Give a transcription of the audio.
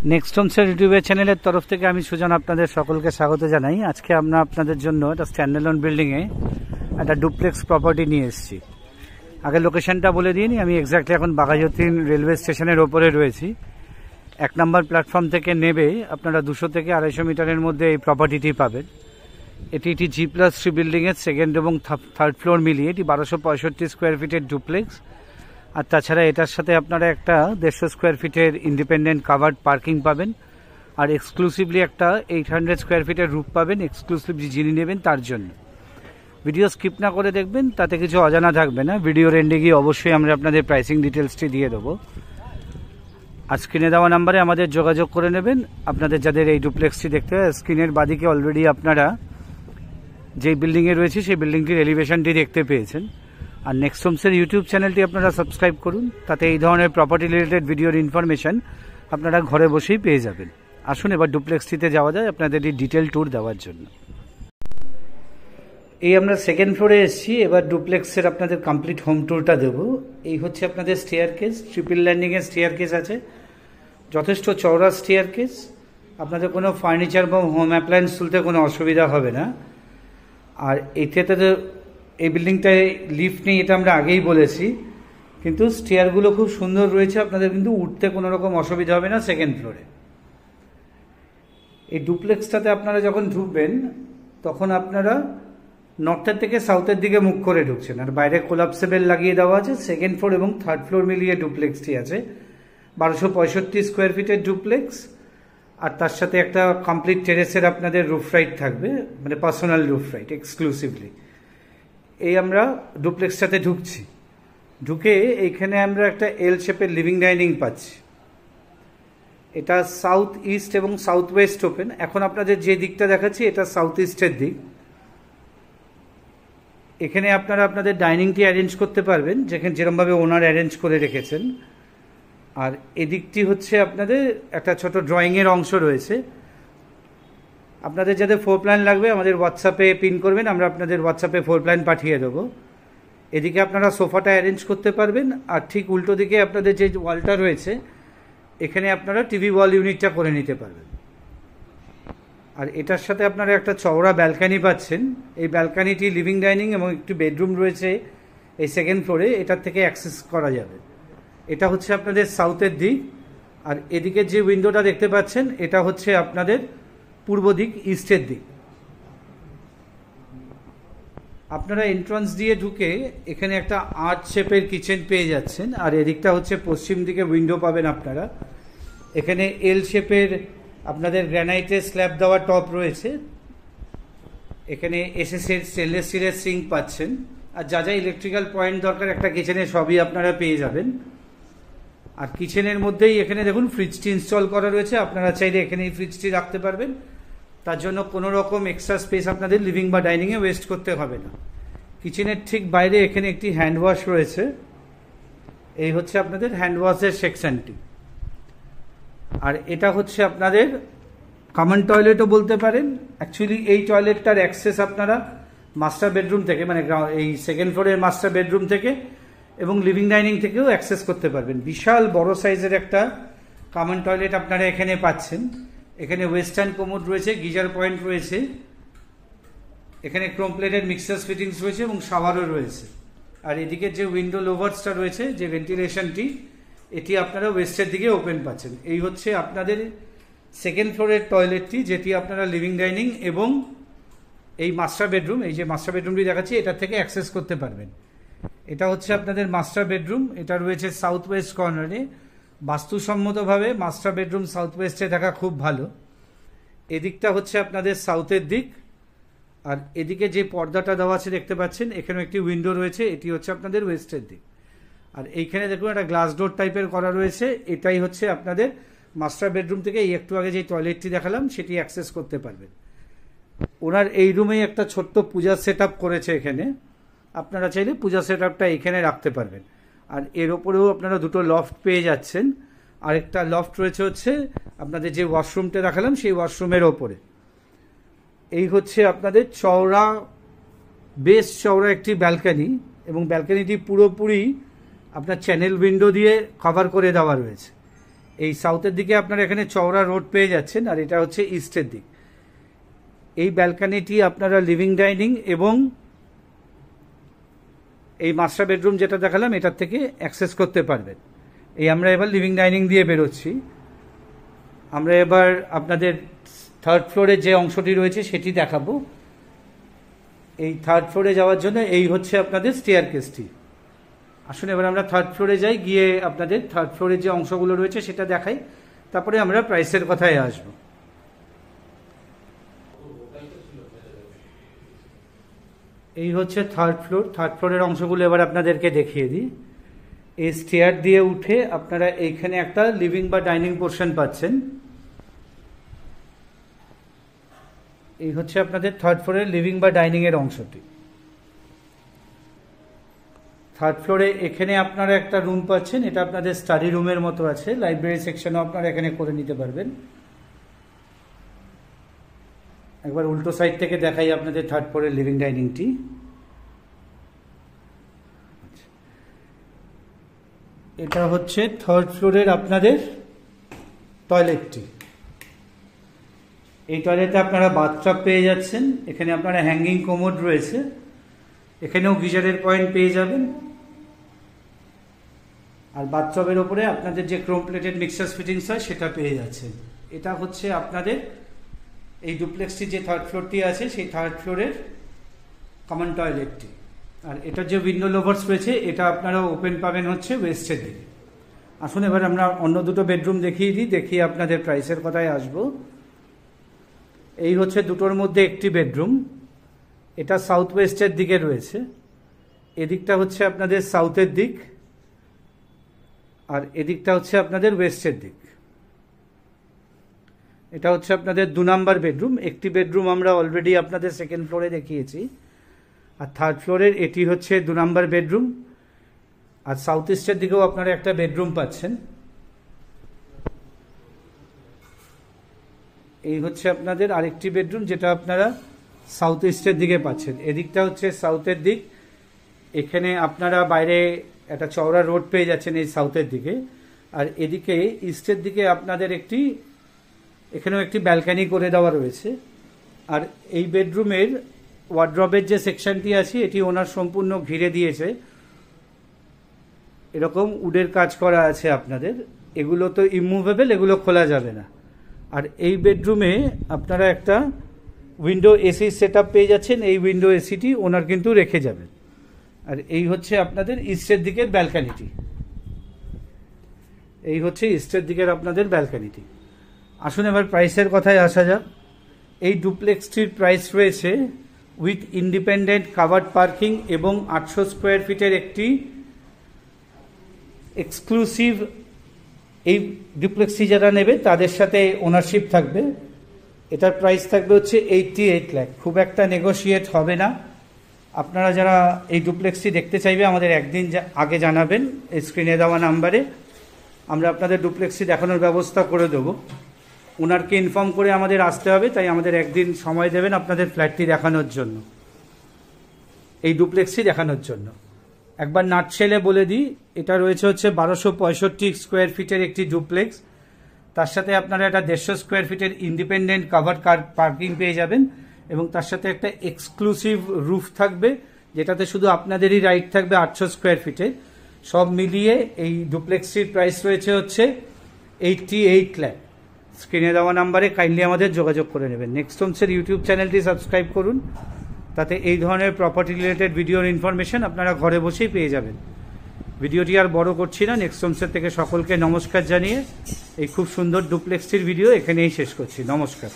Next হোমসের ইউটিউবের চ্যানেলের তরফ থেকে আমি সুজন আপনাদের সকলকে স্বাগত জানাই। আজকে আমরা আপনাদের জন্য একটা স্ট্যান্ডালোন বিল্ডিংয়ে একটা ডুপ্লেক্স প্রপার্টি নিয়ে এসেছি। আগে লোকেশনটা বলে দিইনি, আমি এক্স্যাক্টলি এখন বাঘাযতীন রেলওয়ে স্টেশনের ওপরে রয়েছি। 1 নম্বর প্ল্যাটফর্ম থেকে নেবে আপনারা 200 থেকে 250 মিটারের মধ্যে এই প্রপার্টিটি পাবেন। এটি G+3 বিল্ডিংয়ের সেকেন্ড এবং থার্ড ফ্লোর মিলিয়ে এটি 1265 স্কোয়ার ফিটের ডুপ্লেক্স। আর তাছাড়া এটার সাথে আপনারা একটা 150 স্কোয়ার ফিটের ইন্ডিপেন্ডেন্ট কাভার্ড পার্কিং পাবেন, আর এক্সক্লুসিভলি একটা 800 স্কোয়ার ফিটের রুফ পাবেন এক্সক্লুসিভলি যিনি নেবেন তার জন্য। ভিডিও স্কিপ না করে দেখবেন, তাতে কিছু অজানা থাকবে না। ভিডিওর এন্ডে গিয়ে অবশ্যই আমরা আপনাদের প্রাইসিং ডিটেলসটি দিয়ে দেবো। আর স্ক্রিনে দেওয়া নাম্বারে আমাদের যোগাযোগ করে নেবেন। আপনাদের যাদের এই ডুপ্লেক্সটি দেখতে হয়, স্ক্রিনের বাদিকে অলরেডি আপনারা যেই বিল্ডিংয়ে রয়েছে সেই বিল্ডিংটির এলিভেশনটি দেখতে পেয়েছেন। আর নেক্সট হোমসের ইউটিউব চ্যানেলটি আপনারা সাবস্ক্রাইব করুন, তাতে এই ধরনের প্রপার্টি রিলেটেড ভিডিওর ইনফরমেশন আপনারা ঘরে বসেই পেয়ে যাবেন। আসুন এবার ডুপ্লেক্সটিতে যাওয়া যায় আপনাদের এই ডিটেল ট্যুর দেওয়ার জন্য। এই আমরা সেকেন্ড ফ্লোরে এসেছি, এবার ডুপ্লেক্সের আপনাদের কমপ্লিট হোম ট্যুরটা দেবো। এই হচ্ছে আপনাদের স্টেয়ার কেস, ট্রিপল ল্যান্ডিংয়ের স্টেয়ার কেস আছে, যথেষ্ট চওড়া স্টেয়ার কেস। আপনাদের কোনো ফার্নিচার বা হোম অ্যাপ্লায়েন্স তুলতে কোনো অসুবিধা হবে না। আর এটাতে তো এই বিল্ডিংটায় লিফট নেই, এটা আমরা আগেই বলেছি, কিন্তু স্টেয়ারগুলো খুব সুন্দর রয়েছে, আপনাদের কিন্তু উঠতে কোনো রকম অসুবিধা হবে না সেকেন্ড ফ্লোরে। এই ডুপ্লেক্সটাতে আপনারা যখন ঢুকবেন তখন আপনারা নর্থের থেকে সাউথের দিকে মুখ করে ঢুকছেন, আর বাইরে কোলাপসেবল লাগিয়ে দেওয়া আছে। সেকেন্ড ফ্লোর এবং থার্ড ফ্লোর মিলিয়ে ডুপ্লেক্সটি আছে, 1265 স্কোয়ার ফিটের ডুপ্লেক্স। আর তার সাথে একটা কমপ্লিট টেরেসের আপনাদের রুফ রাইট থাকবে, মানে পার্সোনাল রুফ রাইট এক্সক্লুসিভলি। এই আমরা ডুপ্লেক্সটাতে ঢুকছি, ঢুকে এইখানে আমরা একটা এল শেপের লিভিং ডাইনিং পাচ্ছি। এটা সাউথ ইস্ট এবং সাউথ ওয়েস্ট ওপেন। এখন আপনাদের যে দিকটা দেখাচ্ছি এটা সাউথ ইস্টের দিক। এখানে আপনারা আপনাদের ডাইনিংটি অ্যারেঞ্জ করতে পারবেন যেখানে যেরকমভাবে ওনার অ্যারেঞ্জ করে রেখেছেন। আর এদিকটি হচ্ছে আপনাদের একটা ছোট ড্রয়িংয়ের অংশ রয়েছে। আপনাদের যাদের ফ্লোর প্ল্যান লাগবে আমাদের হোয়াটসঅ্যাপে পিন করবেন, আমরা আপনাদের হোয়াটসঅ্যাপে ফ্লোর প্ল্যান পাঠিয়ে দেবো। এদিকে আপনারা সোফাটা অ্যারেঞ্জ করতে পারবেন, আর ঠিক উল্টো দিকে আপনাদের যে ওয়ালটা রয়েছে এখানে আপনারা টিভি ওয়াল ইউনিটটা করে নিতে পারবেন। আর এটার সাথে আপনারা একটা চওড়া ব্যালকানি পাচ্ছেন। এই ব্যালকানিটি লিভিং ডাইনিং এবং একটি বেডরুম রয়েছে এই সেকেন্ড ফ্লোরে, এটার থেকে অ্যাক্সেস করা যাবে। এটা হচ্ছে আপনাদের সাউথের দিক। আর এদিকে যে উইন্ডোটা দেখতে পাচ্ছেন এটা হচ্ছে আপনাদের পূর্ব দিক, ইস্টের দিক। আপনারা এন্ট্রান্স দিয়ে ঢুকে এখানে একটা আর্চ শেপের কিচেন পেয়ে যাচ্ছেন, আর এদিকটা হচ্ছে পশ্চিম দিকে উইন্ডো পাবেন আপনারা। এখানে এল শেপের আপনাদের গ্রানাইটের স্ল্যাব দেওয়া টপ রয়েছে। এখানে এসএসের স্টেনলেস স্টিলের সিঙ্ক পাচ্ছেন, আর যা যা ইলেকট্রিক্যাল পয়েন্ট দরকার একটা কিচেনে সবই আপনারা পেয়ে যাবেন। আর কিচেনের মধ্যেই এখানে দেখুন ফ্রিজটি ইনস্টল করা রয়েছে, আপনারা চাইলে এখানে এই ফ্রিজটি রাখতে পারবেন। তার জন্য কোনো রকম এক্সট্রা স্পেস আপনাদের লিভিং বা ডাইনিংয়ে ওয়েস্ট করতে হবে না। কিচেনের ঠিক বাইরে এখানে একটি হ্যান্ড ওয়াশ রয়েছে। এই হচ্ছে আপনাদের হ্যান্ড ওয়াশের সেকশনটি। আর এটা হচ্ছে আপনাদের কমন টয়লেটও বলতে পারেন। অ্যাকচুয়ালি এই টয়লেটটার অ্যাক্সেস আপনারা মাস্টার বেডরুম থেকে, মানে এই সেকেন্ড ফ্লোরের মাস্টার বেডরুম থেকে এবং লিভিং ডাইনিং থেকেও অ্যাক্সেস করতে পারবেন। বিশাল বড় সাইজের একটা কমন টয়লেট আপনারা এখানে পাচ্ছেন। এখানে ওয়েস্টার্ন কোমোড রয়েছে, গিজার পয়েন্ট রয়েছে, এখানে ক্রোম প্লেটেড মিক্সার ফিটিংস রয়েছে এবং শাওয়ারও রয়েছে। আর এদিকে যে উইন্ডো লোভার্সটা রয়েছে, যে ভেন্টিলেশনটি, এটি আপনারা ওয়েস্টের দিকে ওপেন পাচ্ছেন। এই হচ্ছে আপনাদের সেকেন্ড ফ্লোরের টয়লেটটি, যেটি আপনারা লিভিং ডাইনিং এবং এই মাস্টার বেডরুম, এই যে মাস্টার বেডরুমটি দেখাচ্ছি এটার থেকে অ্যাক্সেস করতে পারবেন। এটা হচ্ছে আপনাদের মাস্টার বেডরুম, এটা রয়েছে সাউথ ওয়েস্ট কর্নারে। বাস্তুসম্মতভাবে মাস্টার বেডরুম সাউথ ওয়েস্টে থাকা খুব ভালো। এদিকটা হচ্ছে আপনাদের সাউথের দিক। আর এদিকে যে পর্দাটা দেওয়া আছে দেখতে পাচ্ছেন, এখানে একটি উইন্ডো রয়েছে, এটি হচ্ছে আপনাদের ওয়েস্টের দিক। আর এইখানে দেখুন একটা গ্লাস ডোর টাইপের করা রয়েছে, এটাই হচ্ছে আপনাদের মাস্টার বেডরুম থেকে এই একটু আগে যে টয়লেটটি দেখালাম সেটি অ্যাক্সেস করতে পারবেন। ওনার এই রুমেই একটা ছোট্ট পূজার সেট আপ করেছে এখানে, আপনারা চাইলে পূজা সেট আপটা এখানে রাখতে পারবেন। আর এর ওপরেও আপনারা দুটো লফট পেয়ে যাচ্ছেন। আরেকটা লফট রয়েছে হচ্ছে আপনাদের যে ওয়াশরুমটা দেখালাম সেই ওয়াশরুমের ওপরে। এই হচ্ছে আপনাদের চওড়া, বেশ চওড়া একটি ব্যালকানি, এবং ব্যালকানিটি পুরোপুরি আপনার চ্যানেল উইন্ডো দিয়ে কভার করে দেওয়া রয়েছে। এই সাউথের দিকে আপনারা এখানে চওড়া রোড পেয়ে যাচ্ছেন, আর এটা হচ্ছে ইস্টের দিক। এই ব্যালকানিটি আপনারা লিভিং ডাইনিং এবং এই মাস্টার বেডরুম যেটা দেখালাম এটার থেকে অ্যাক্সেস করতে পারবেন। এই আমরা এবার লিভিং ডাইনিং দিয়ে বেরোচ্ছি। আমরা এবার আপনাদের থার্ড ফ্লোরে যে অংশটি রয়েছে সেটি দেখাবো। এই থার্ড ফ্লোরে যাওয়ার জন্য এই হচ্ছে আপনাদের স্টেয়ারকেসটি। আসুন এবার আমরা থার্ড ফ্লোরে যাই, গিয়ে আপনাদের থার্ড ফ্লোরে যে অংশগুলো রয়েছে সেটা দেখাই, তারপরে আমরা প্রাইসের কথায় আসব। এই হচ্ছে থার্ড ফ্লোর। থার্ড ফ্লোরের অংশগুলো এবার আপনাদেরকে দেখিয়ে দিই। এই স্টেয়ার দিয়ে উঠে আপনারা এইখানে একটা লিভিং বা ডাইনিং পোর্শন পাচ্ছেন। এই হচ্ছে আপনাদের থার্ড ফ্লোরের লিভিং বা ডাইনিং এর অংশটি। থার্ড ফ্লোরে এখানে আপনারা একটা রুম পাচ্ছেন, এটা আপনাদের স্টাডি রুমের মতো আছে। লাইব্রেরি সেকশনও আপনারা এখানে করে নিতে পারবেন। একবার উল্টো সাইড থেকে দেখাই আপনাদের থার্ড ফ্লোরের লিভিং ডাইনিংটি। এটা হচ্ছে থার্ড ফ্লোরের আপনাদের টয়লেটটি। এই টয়লেটে আপনারা বাথটাব পেয়ে যাচ্ছেন। এখানে আপনারা হ্যাঙ্গিং কোমোড রয়েছে, এখানেও গিজারের পয়েন্ট পেয়ে যাবেন। আর বাথটাবের ওপরে আপনাদের যে ক্রোম প্লেটেড মিক্সার ফিটিংস হয় সেটা পেয়ে যাচ্ছেন। এটা হচ্ছে আপনাদের এই ডুপ্লেক্সটি যে থার্ড ফ্লোরটি আছে সেই থার্ড ফ্লোরের কমন টয়লেটটি। আর এটা যে উইন্ডো লোভার্স রয়েছে এটা আপনারা ওপেন পাবেন হচ্ছে ওয়েস্টের দিকে। আসুন এবার আমরা অন্য দুটো বেডরুম দেখিয়ে দিই, দেখিয়ে আপনাদের প্রাইসের কথায় আসব। এই হচ্ছে দুটোর মধ্যে একটি বেডরুম, এটা সাউথ ওয়েস্টের দিকে রয়েছে। এদিকটা হচ্ছে আপনাদের সাউথের দিক, আর এদিকটা হচ্ছে আপনাদের ওয়েস্টের দিক। এটা হচ্ছে আপনাদের 2 নাম্বার বেডরুম। একটি বেডরুম আমরা অলরেডি আপনাদের সেকেন্ড ফ্লোরে দেখিয়েছি, আর থার্ড ফ্লোরের এটি হচ্ছে 2 নাম্বার বেডরুম। আর সাউথ ইস্টের দিকেও আপনারা একটা বেডরুম পাচ্ছেন। এই হচ্ছে আপনাদের আরেকটি বেডরুম, যেটা আপনারা সাউথ ইস্টের দিকে পাচ্ছেন। এদিকটা হচ্ছে সাউথের দিক। এখানে আপনারা বাইরে একটা চওড়া রোড পেয়ে যাচ্ছেন এই সাউথের দিকে। আর এদিকে ইস্টের দিকে আপনাদের এখানেও একটি ব্যালকানি করে দেওয়া রয়েছে। আর এই বেডরুমের ওয়ার্ড্রবের যে সেকশনটি আছে এটি ওনার সম্পূর্ণ ঘিরে দিয়েছে, এরকম উডের কাজ করা আছে আপনাদের। এগুলো তো ইমুভেবল, এগুলো খোলা যাবে না। আর এই বেডরুমে আপনারা একটা উইন্ডো এসি সেটআপ পেয়ে যাচ্ছেন। এই উইন্ডো এসিটি ওনার কিন্তু রেখে যাবেন। আর এই হচ্ছে আপনাদের ইস্টের দিকের ব্যালকানিটি। এই হচ্ছে ইস্টের দিকের আপনাদের ব্যালকানিটি। আসুন এবার প্রাইসের কথায় আসা যাক। এই ডুপ্লেক্সটির প্রাইস রয়েছে উইথ ইন্ডিপেন্ডেন্ট কাভার্ড পার্কিং এবং 800 স্কোয়ার ফিটের একটি এক্সক্লুসিভ। এই ডুপ্লেক্সটি যারা নেবে তাদের সাথে ওনারশিপ থাকবে। এটার প্রাইস থাকবে হচ্ছে 88 লাখ। খুব একটা নেগোশিয়েট হবে না। আপনারা যারা এই ডুপ্লেক্সটি দেখতে চাইবে আমাদের একদিন আগে জানাবেন এই স্ক্রিনে দেওয়া নাম্বারে, আমরা আপনাদের ডুপ্লেক্সটি দেখানোর ব্যবস্থা করে দেবো। ওনারকে ইনফর্ম করে আমাদের আসতে হবে, তাই আমাদের একদিন সময় দেবেন আপনাদের ফ্ল্যাটটি দেখানোর জন্য, এই ডুপ্লেক্সটি দেখানোর জন্য। একবার নাটশেলে বলে দিই, এটা রয়েছে হচ্ছে 1265 স্কোয়ার ফিটের একটি ডুপ্লেক্স। তার সাথে আপনারা একটা 150 স্কোয়ার ফিটের ইন্ডিপেন্ডেন্ট কাভার্ড কার পার্কিং পেয়ে যাবেন, এবং তার সাথে একটা এক্সক্লুসিভ রুফ থাকবে যেটাতে শুধু আপনাদেরই রাইট থাকবে 800 স্কোয়ার ফিটের। সব মিলিয়ে এই ডুপ্লেক্সটির প্রাইস রয়েছে হচ্ছে 88 লাখ। স্ক্রিনে দেওয়া নাম্বারে কাইন্ডলি আমাদের যোগাযোগ করে নেবেন। নেক্সট হোমসের ইউটিউব চ্যানেলটি সাবস্ক্রাইব করুন, তাতে এই ধরনের প্রপার্টি রিলেটেড ভিডিওর ইনফরমেশন আপনারা ঘরে বসেই পেয়ে যাবেন। ভিডিওটি আর বড় করছি না, নেক্সট হোমসের থেকে সকলকে নমস্কার জানিয়ে এই খুব সুন্দর ডুপ্লেক্সটির ভিডিও এখানেই শেষ করছি। নমস্কার।